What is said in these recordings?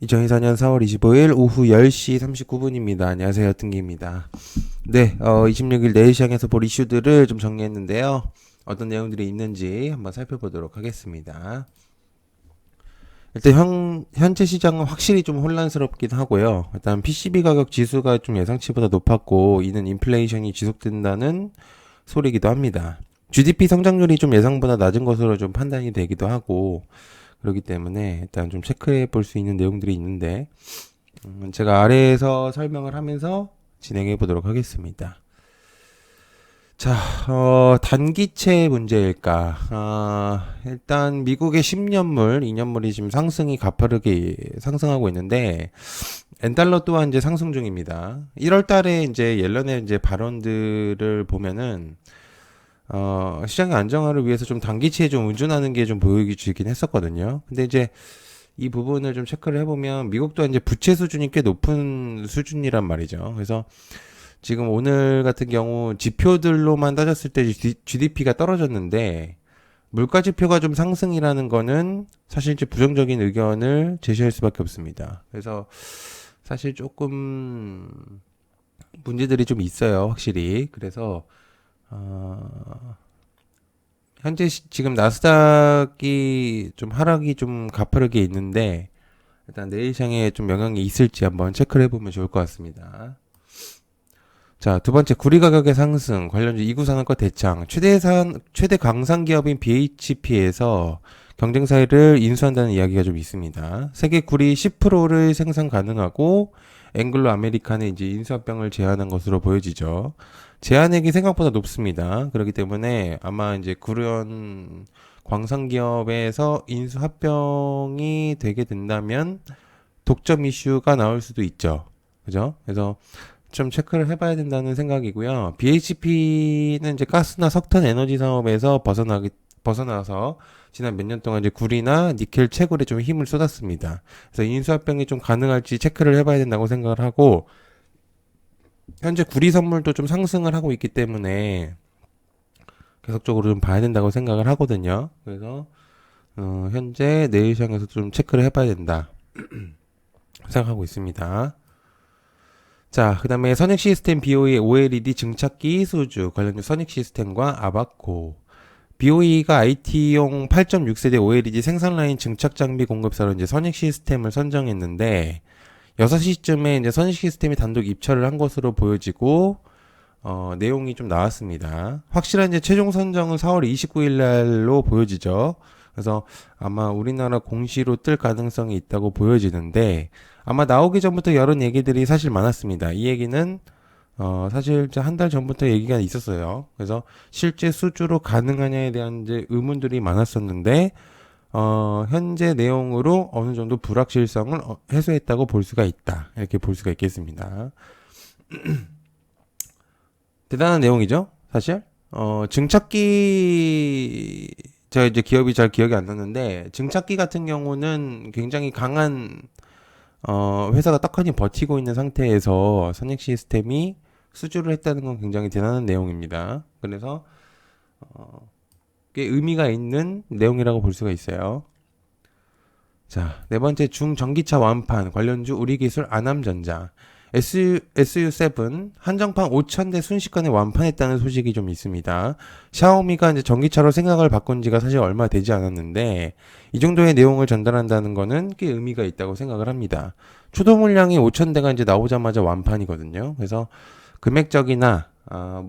2024년 4월 25일 오후 10시 39분입니다. 안녕하세요. 뜬기입니다. 네, 26일 내일 시장에서 볼 이슈들을 좀 정리했는데요. 어떤 내용들이 있는지 한번 살펴보도록 하겠습니다. 일단 현재 시장은 확실히 좀 혼란스럽긴 하고요. 일단 PCB 가격 지수가 좀 예상치보다 높았고, 이는 인플레이션이 지속된다는 소리이기도 합니다. GDP 성장률이 좀 예상보다 낮은 것으로 좀 판단이 되기도 하고, 그렇기 때문에 일단 좀 체크해 볼 수 있는 내용들이 있는데, 제가 아래에서 설명을 하면서 진행해 보도록 하겠습니다. 자, 단기채 문제일까? 일단 미국의 10년물, 2년물이 지금 상승이 가파르게 상승하고 있는데, 엔달러 또한 이제 상승 중입니다. 1월 달에 이제 옐런의 이제 발언들을 보면은, 시장의 안정화를 위해서 좀 단기치에 좀 의존하는 게 좀 보이긴 했었거든요. 근데 이제 이 부분을 좀 체크를 해보면 미국도 이제 부채 수준이 꽤 높은 수준이란 말이죠. 그래서 지금 오늘 같은 경우 지표들로만 따졌을 때 GDP가 떨어졌는데 물가 지표가 좀 상승이라는 거는 사실 이제 부정적인 의견을 제시할 수밖에 없습니다. 그래서 사실 조금 문제들이 좀 있어요, 확실히. 그래서 현재 지금 나스닥이 좀 하락이 좀 가파르게 있는데 일단 내일 시장에 좀 영향이 있을지 한번 체크를 해보면 좋을 것 같습니다. 자, 두 번째, 구리 가격의 상승, 관련주 이구산업과 대창, 최대 강산 기업인 BHP에서 경쟁 사례를 인수한다는 이야기가 좀 있습니다. 세계 구리 10%를 생산 가능하고, 앵글로 아메리칸에 이제 인수합병을 제안한 것으로 보여지죠. 제한액이 생각보다 높습니다. 그렇기 때문에 아마 이제 구련 광산 기업에서 인수합병이 되게 된다면 독점 이슈가 나올 수도 있죠. 그죠? 그래서 좀 체크를 해봐야 된다는 생각이고요. BHP는 이제 가스나 석탄 에너지 사업에서 벗어나서 지난 몇 년 동안 이제 구리나 니켈 채굴에 좀 힘을 쏟았습니다. 그래서 인수합병이 좀 가능할지 체크를 해봐야 된다고 생각을 하고, 현재 구리 선물도 좀 상승을 하고 있기 때문에 계속적으로 좀 봐야 된다고 생각을 하거든요. 그래서 현재 내일 시장에서 좀 체크를 해봐야 된다 생각하고 있습니다. 자, 그 다음에 선익 시스템 BOE OLED 증착기 수주 관련된 선익 시스템과 아바코. BOE가 IT용 8.6세대 OLED 생산 라인 증착 장비 공급사로 이제 선익 시스템을 선정했는데 6시쯤에 이제 선익 시스템이 단독 입찰을 한 것으로 보여지고 내용이 좀 나왔습니다. 확실한 이제 최종 선정은 4월 29일 날로 보여지죠. 그래서 아마 우리나라 공시로 뜰 가능성이 있다고 보여지는데 아마 나오기 전부터 여러 얘기들이 사실 많았습니다. 이 얘기는 사실 한 달 전부터 얘기가 있었어요. 그래서 실제 수주로 가능하냐에 대한 이제 의문들이 많았었는데 현재 내용으로 어느 정도 불확실성을 해소했다고 볼 수가 있다. 이렇게 볼 수가 있겠습니다. 대단한 내용이죠, 사실. 증착기, 제가 이제 기업이 잘 기억이 안 나는데, 증착기 같은 경우는 굉장히 강한, 회사가 떡하니 버티고 있는 상태에서 선익 시스템이 수주를 했다는 건 굉장히 대단한 내용입니다. 그래서, 꽤 의미가 있는 내용이라고 볼 수가 있어요. 자, 네 번째 중전기차 완판 관련주 우리기술 아남전자. SU7 한정판 5,000대 순식간에 완판했다는 소식이 좀 있습니다. 샤오미가 이제 전기차로 생각을 바꾼 지가 사실 얼마 되지 않았는데 이 정도의 내용을 전달한다는 거는 꽤 의미가 있다고 생각을 합니다. 추도 물량이 5,000대가 이제 나오자마자 완판이거든요. 그래서 금액적이나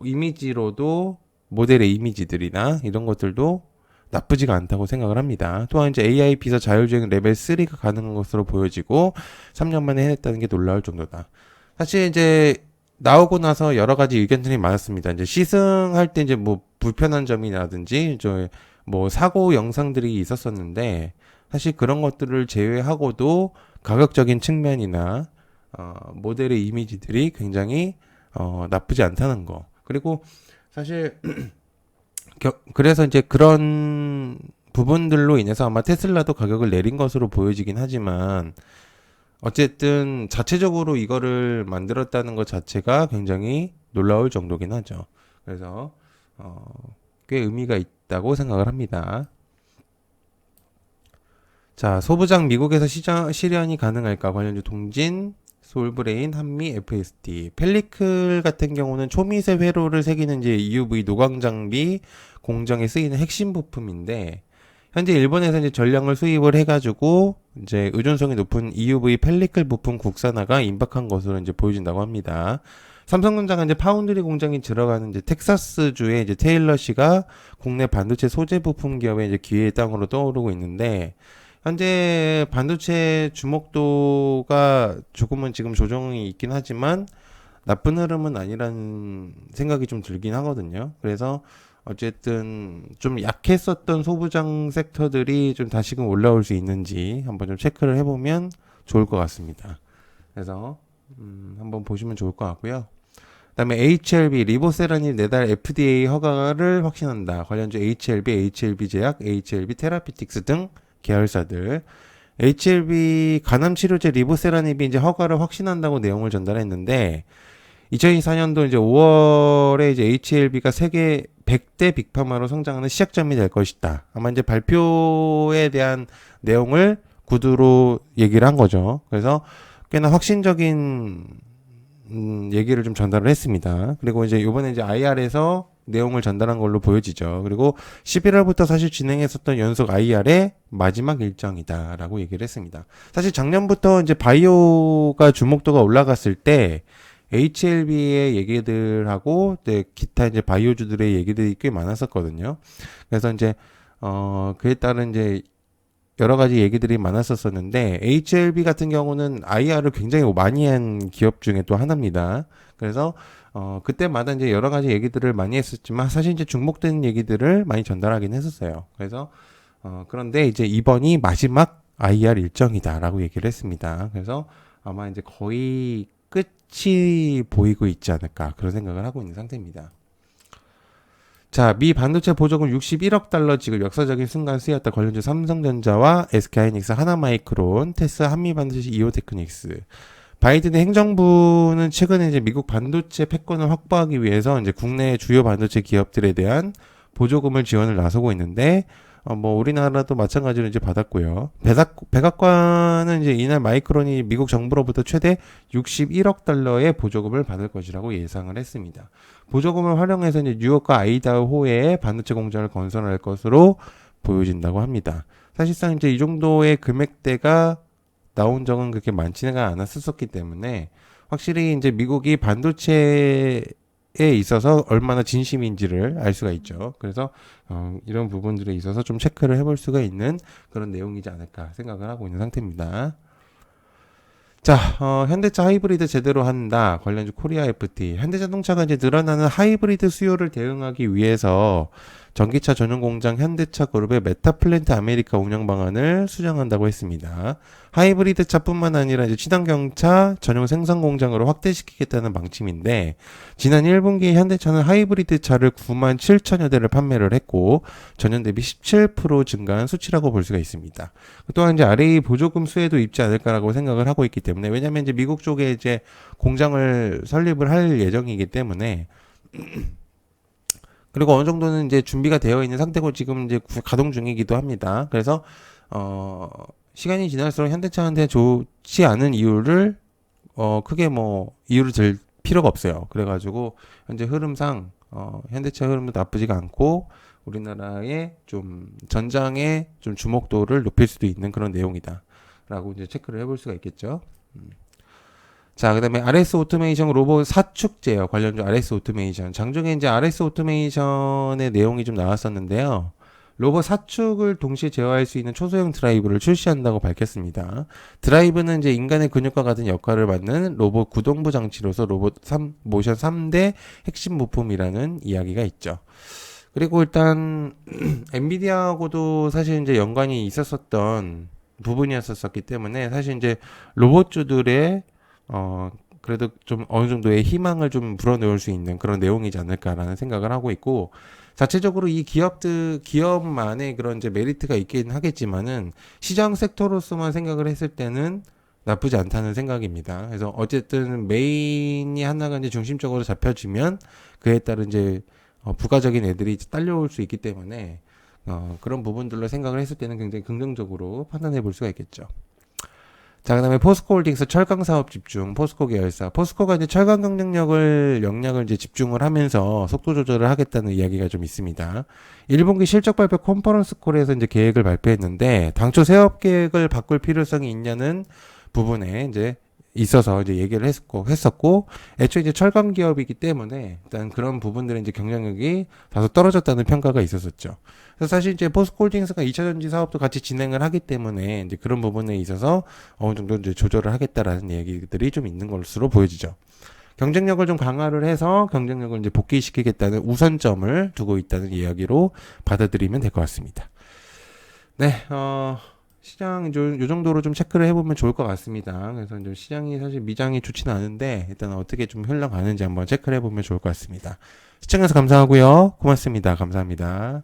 이미지로도 모델의 이미지들이나 이런 것들도 나쁘지가 않다고 생각을 합니다. 또한 이제 AI 비서 자율주행 레벨 3가 가능한 것으로 보여지고 3년 만에 해냈다는 게 놀라울 정도다. 사실 이제 나오고 나서 여러 가지 의견들이 많았습니다. 이제 시승할 때 이제 뭐 불편한 점이라든지 뭐 사고 영상들이 있었었는데 사실 그런 것들을 제외하고도 가격적인 측면이나 모델의 이미지들이 굉장히 나쁘지 않다는 거. 그리고 사실 그래서 이제 그런 부분들로 인해서 아마 테슬라도 가격을 내린 것으로 보여지긴 하지만 어쨌든 자체적으로 이거를 만들었다는 것 자체가 굉장히 놀라울 정도긴 하죠. 그래서 꽤 의미가 있다고 생각을 합니다. 자, 소부장 미국에서 실현이 가능할까? 관련주 동진, 솔브레인, 한미, FSD. 펠리클 같은 경우는 초미세 회로를 새기는 이제 EUV 노광 장비 공정에 쓰이는 핵심 부품인데, 현재 일본에서 이제 전량을 수입을 해가지고, 이제 의존성이 높은 EUV 펠리클 부품 국산화가 임박한 것으로 이제 보여진다고 합니다. 삼성전자가 이제 파운드리 공장이 들어가는 이제 텍사스주의 이제 테일러시가 국내 반도체 소재 부품 기업의 이제 기회의 땅으로 떠오르고 있는데, 현재 반도체 주목도가 조금은 지금 조정이 있긴 하지만 나쁜 흐름은 아니라는 생각이 좀 들긴 하거든요. 그래서 어쨌든 좀 약했었던 소부장 섹터들이 좀 다시금 올라올 수 있는지 한번 좀 체크를 해보면 좋을 것 같습니다. 그래서 한번 보시면 좋을 것 같고요. 그다음에 HLB 리보세라닐 내달 FDA 허가를 확신한다. 관련주 HLB, HLB 제약, HLB 테라피틱스 등 계열사들. HLB 간암 치료제 리보세라닙이 이제 허가를 확신한다고 내용을 전달했는데 2024년도 이제 5월에 이제 HLB가 세계 100대 빅파마로 성장하는 시작점이 될 것이다. 아마 이제 발표에 대한 내용을 구두로 얘기를 한 거죠. 그래서 꽤나 확신적인 얘기를 좀 전달을 했습니다. 그리고 이제 요번에 이제 IR에서 내용을 전달한 걸로 보여지죠. 그리고 11월부터 사실 진행했었던 연속 IR의 마지막 일정이다라고 얘기를 했습니다. 사실 작년부터 이제 바이오가 주목도가 올라갔을 때 HLB의 얘기들하고 기타 이제 바이오주들의 얘기들이 꽤 많았었거든요. 그래서 이제 그에 따른 이제 여러 가지 얘기들이 많았었는데 HLB 같은 경우는 IR을 굉장히 많이 한 기업 중에 또 하나입니다. 그래서 그때마다 이제 여러 가지 얘기들을 많이 했었지만 사실 이제 중복되는 얘기들을 많이 전달하긴 했었어요. 그래서 그런데 이제 이번이 마지막 IR 일정이다라고 얘기를 했습니다. 그래서 아마 이제 거의 끝이 보이고 있지 않을까 그런 생각을 하고 있는 상태입니다. 자, 미 반도체 보조금 61억 달러 지급 역사적인 순간 쓰였다. 관련주 삼성전자와 SK하이닉스, 하나마이크론, 테스, 한미반도체, 이오테크닉스. 바이든의 행정부는 최근에 이제 미국 반도체 패권을 확보하기 위해서 이제 국내 주요 반도체 기업들에 대한 보조금을 지원을 나서고 있는데, 뭐 우리나라도 마찬가지로 이제 받았고요. 백악관은 이제 이날 마이크론이 미국 정부로부터 최대 61억 달러의 보조금을 받을 것이라고 예상을 했습니다. 보조금을 활용해서 이제 뉴욕과 아이다호에 반도체 공장을 건설할 것으로 보여진다고 합니다. 사실상 이제 이 정도의 금액대가 나온 적은 그렇게 많지는 않았었기 때문에 확실히 이제 미국이 반도체에 있어서 얼마나 진심인지를 알 수가 있죠. 그래서 이런 부분들에 있어서 좀 체크를 해볼 수가 있는 그런 내용이지 않을까 생각을 하고 있는 상태입니다. 자, 현대차 하이브리드 제대로 한다. 관련주 코리아 FT. 현대자동차가 이제 늘어나는 하이브리드 수요를 대응하기 위해서 전기차 전용 공장 현대차 그룹의 메타플랜트 아메리카 운영 방안을 수정한다고 했습니다. 하이브리드 차뿐만 아니라 이제 친환경차 전용 생산 공장으로 확대시키겠다는 방침인데 지난 1분기에 현대차는 하이브리드 차를 9만 7천여 대를 판매를 했고 전년 대비 17% 증가한 수치라고 볼 수가 있습니다. 또한 이제 RA 보조금 수혜도 입지 않을까라고 생각을 하고 있기 때문에 왜냐하면 이제 미국 쪽에 이제 공장을 설립을 할 예정이기 때문에 그리고 어느 정도는 이제 준비가 되어 있는 상태고 지금 이제 가동 중이기도 합니다. 그래서 시간이 지날수록 현대차한테 좋지 않은 이유를 크게 뭐 이유를 들 필요가 없어요. 그래가지고 현재 흐름상 현대차 흐름도 나쁘지가 않고 우리나라의 좀 전장의 좀 주목도를 높일 수도 있는 그런 내용이다라고 이제 체크를 해볼 수가 있겠죠. 자, 그 다음에 RS 오토메이션 로봇 사축제요. 관련주 RS 오토메이션. 장중에 이제 RS 오토메이션의 내용이 좀 나왔었는데요. 로봇 사축을 동시에 제어할 수 있는 초소형 드라이브를 출시한다고 밝혔습니다. 드라이브는 이제 인간의 근육과 같은 역할을 맡는 로봇 구동부 장치로서 모션 3대 핵심 부품이라는 이야기가 있죠. 그리고 일단 엔비디아하고도 사실 이제 연관이 있었었던 부분이었었기 때문에 사실 이제 로봇주들의 그래도 좀 어느 정도의 희망을 좀 불어넣을 수 있는 그런 내용이지 않을까라는 생각을 하고 있고, 자체적으로 이 기업만의 그런 이제 메리트가 있긴 하겠지만은, 시장 섹터로서만 생각을 했을 때는 나쁘지 않다는 생각입니다. 그래서 어쨌든 메인이 하나가 이제 중심적으로 잡혀지면, 그에 따른 이제, 부가적인 애들이 딸려올 수 있기 때문에, 그런 부분들로 생각을 했을 때는 굉장히 긍정적으로 판단해 볼 수가 있겠죠. 자, 그다음에 포스코 홀딩스 철강 사업 집중, 포스코 계열사. 포스코가 이제 철강 경쟁력을 역량을 이제 집중을 하면서 속도 조절을 하겠다는 이야기가 좀 있습니다. 1분기 실적 발표 컨퍼런스 콜에서 이제 계획을 발표했는데 당초 사업 계획을 바꿀 필요성이 있냐는 부분에 이제 있어서 이제 얘기를 했었고, 애초에 이제 철강 기업이기 때문에 일단 그런 부분들은 이제 경쟁력이 다소 떨어졌다는 평가가 있었었죠. 그래서 사실 이제 포스코홀딩스가 2차 전지 사업도 같이 진행을 하기 때문에 이제 그런 부분에 있어서 어느 정도 이제 조절을 하겠다라는 얘기들이 좀 있는 것으로 보여지죠. 경쟁력을 좀 강화를 해서 경쟁력을 이제 복귀시키겠다는 우선점을 두고 있다는 이야기로 받아들이면 될 것 같습니다. 네, 시장 요 정도로 좀 체크를 해보면 좋을 것 같습니다. 그래서 이제 시장이 사실 미장이 좋지는 않은데 일단 어떻게 좀 흘러가는지 한번 체크를 해보면 좋을 것 같습니다. 시청해서 감사하고요. 고맙습니다. 감사합니다.